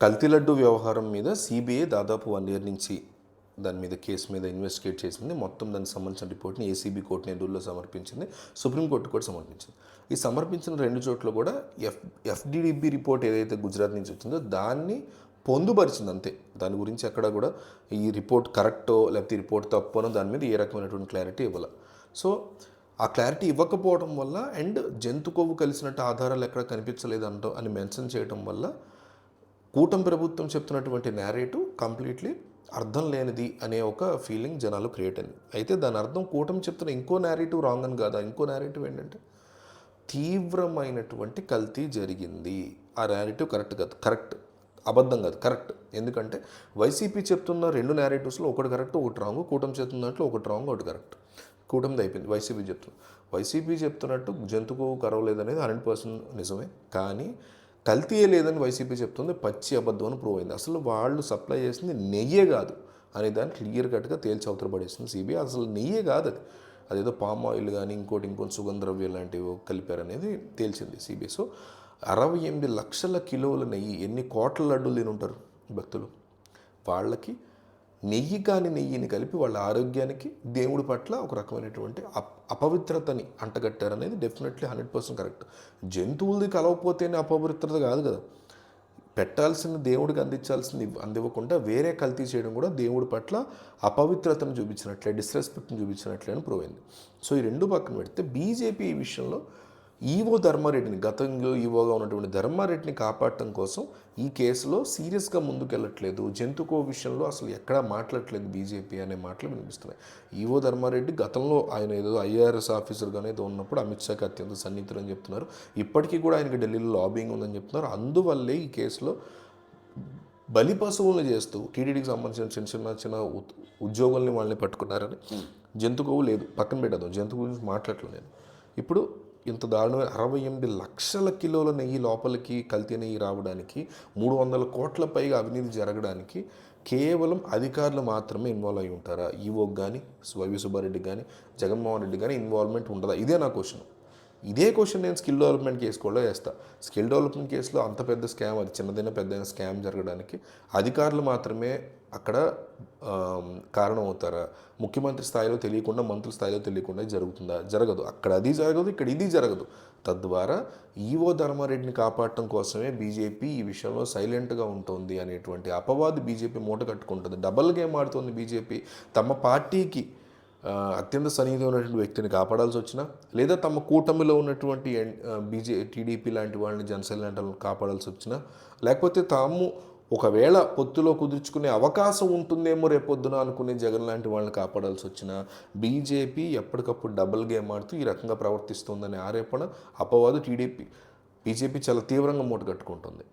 కల్తీ లడ్డు వ్యవహారం మీద సిబిఐ దాదాపు 1 ఇయర్ నుంచి దాని మీద కేసు మీద ఇన్వెస్టిగేట్ చేసింది. మొత్తం దానికి సంబంధించిన రిపోర్ట్ని ఏసీబీ కోర్టు నెల్లూరులో సమర్పించింది, సుప్రీంకోర్టు కూడా సమర్పించింది. ఈ సమర్పించిన 2 చోట్ల కూడా ఎఫ్డిడిబి రిపోర్ట్ ఏదైతే గుజరాత్ నుంచి వచ్చిందో దాన్ని పొందుపరిచింది అంతే. దాని గురించి ఎక్కడ కూడా ఈ రిపోర్ట్ కరెక్టో లేకపోతే ఈ రిపోర్ట్ తప్పనో దాని మీద ఏ రకమైనటువంటి క్లారిటీ ఇవ్వాలి. సో ఆ క్లారిటీ ఇవ్వకపోవడం వల్ల అండ్ జంతు కొవ్వు కలిసినట్టు ఆధారాలు ఎక్కడ కనిపించలేదంటో అని మెన్షన్ చేయడం వల్ల కూటమి ప్రభుత్వం చెప్తున్నటువంటి నేరేటివ్ కంప్లీట్లీ అర్థం లేనిది అనే ఒక ఫీలింగ్ జనాలు క్రియేట్ అయింది. అయితే దాని అర్థం కూటమి చెప్తున్న ఇంకో నేరేటివ్ రాంగ్ అని కాదా? ఇంకో నేరేటివ్ ఏంటంటే తీవ్రమైనటువంటి కల్తీ జరిగింది. ఆ నేరేటివ్ కరెక్ట్ కాదు, కరెక్ట్ అబద్ధం కాదు, కరెక్ట్. ఎందుకంటే వైసీపీ చెప్తున్న 2 నేరేటివ్స్లో ఒకటి కరెక్ట్ ఒకటి రాంగ్, కూటమి చెప్తున్న దాంట్లో ఒకటి రాంగ్ ఒకటి కరెక్ట్. కూటమిది అయిపోయింది. వైసీపీ చెప్తున్నట్టు జంతుకు కరవలేదనేది 100% నిజమే. కానీ కల్తీయే లేదని వైసీపీ చెప్తుంది, పచ్చి అబద్ధం అని ప్రూవ్ అయింది. అసలు వాళ్ళు సప్లై చేసింది నెయ్యే కాదు అనే దాన్ని క్లియర్ కట్గా తేల్చి అవతలపడేసింది సిబిఐ. అసలు నెయ్యే కాదు అది, అదేదో పామ్ ఆయిల్ కానీ ఇంకోటి సుగంధ ద్రవ్యం లాంటివి కలిపారనేది తేల్చింది సిబిఐ. సో 68 లక్షల కిలోల నెయ్యి, ఎన్ని కోట్ల లడ్డూలు తిని ఉంటారు భక్తులు, వాళ్ళకి నెయ్యిని కలిపి వాళ్ళ ఆరోగ్యానికి దేవుడి పట్ల ఒక రకమైనటువంటి అపవిత్రతని అంటగట్టారనేది డెఫినెట్లీ 100% కరెక్ట్. జంతువులది కలవపోతేనే అపవిత్రత కాదు కదా, పెట్టాల్సిన దేవుడికి అందించాల్సింది అందివ్వకుండా వేరే కల్తీ చేయడం కూడా దేవుడి పట్ల అపవిత్రతను చూపించినట్లే, డిస్రెస్పెక్ట్ని చూపించినట్లే అని ప్రూవ్ అయింది. సో ఈ 2 పక్కన పెడితే బీజేపీ ఈ విషయంలో ఈవో ధర్మారెడ్డిని, గతంలో ఈవోగా ఉన్నటువంటి ధర్మారెడ్డిని కాపాడటం కోసం ఈ కేసులో సీరియస్గా ముందుకెళ్ళట్లేదు. జంతుకో విషయంలో అసలు ఎక్కడా మాట్లాడట్లేదు బీజేపీ అనే మాటలు వినిపిస్తున్నాయి. ఈవో ధర్మారెడ్డి గతంలో ఆయన ఏదో ఐఆర్ఎస్ ఆఫీసర్గానే ఏదో ఉన్నప్పుడు అమిత్ షాకి అత్యంత సన్నిహితులు అని చెప్తున్నారు. ఇప్పటికీ కూడా ఆయనకి ఢిల్లీలో లాబింగ్ ఉందని చెప్తున్నారు. అందువల్లే ఈ కేసులో బలి పశువులను చేస్తూ టీడీడీకి సంబంధించిన చిన్న ఉద్యోగుల్ని వాళ్ళని పట్టుకున్నారని, జంతుకోవు లేదు పక్కన పెట్టదు, జంతు గురించి మాట్లాడలేదు నేను. ఇప్పుడు ఇంత దారుణమైన 68 లక్షల కిలోల నెయ్యి లోపలికి కల్తీ నెయ్యి రావడానికి, 300 కోట్ల పైగా అవినీతి జరగడానికి కేవలం అధికారులు మాత్రమే ఇన్వాల్వ్ అయి ఉంటారా? ఈవోకి కానీ, వైవి సుబ్బారెడ్డికి కానీ, జగన్మోహన్ రెడ్డి కానీ ఇన్వాల్వ్మెంట్ ఉండదా? ఇదే నా క్వశ్చన్. ఇదే క్వశ్చన్ నేను స్కిల్ డెవలప్మెంట్ కేసులో వేస్తా. స్కిల్ డెవలప్మెంట్ కేసులో అంత పెద్ద స్కామ్, అది చిన్నదైనా పెద్దైన స్కామ్ జరగడానికి అధికారులు మాత్రమే అక్కడ కారణం అవుతారా? ముఖ్యమంత్రి స్థాయిలో తెలియకుండా, మంత్రుల స్థాయిలో తెలియకుండా జరుగుతుందా? జరగదు. అక్కడ అది జరగదు, ఇక్కడ ఇది జరగదు. తద్వారా ఈవో ధర్మారెడ్డిని కాపాడటం కోసమే బీజేపీ ఈ విషయంలో సైలెంట్గా ఉంటుంది అనేటువంటి అపవాదు బీజేపీ మూట కట్టుకుంటుంది. డబల్ గేమ్ ఆడుతుంది బీజేపీ. తమ పార్టీకి అత్యంత సన్నిహితమైనటువంటి వ్యక్తిని కాపాడాల్సి వచ్చినా, లేదా తమ కూటమిలో ఉన్నటువంటి టీడీపీ లాంటి వాళ్ళని, జనసేన లాంటి వాళ్ళని కాపాడాల్సి వచ్చినా, లేకపోతే తాము ఒకవేళ పొత్తులో కుదుర్చుకునే అవకాశం ఉంటుందేమో రేపొద్దున అనుకునే జగన్ లాంటి వాళ్ళని కాపాడాల్సి వచ్చినా బీజేపీ ఎప్పటికప్పుడు డబుల్ గేమ్ ఆడుతూ ఈ రకంగా ప్రవర్తిస్తుందనే ఆరోపణ, అపవాదు బీజేపీ చాలా తీవ్రంగా మూట కట్టుకుంటుంది.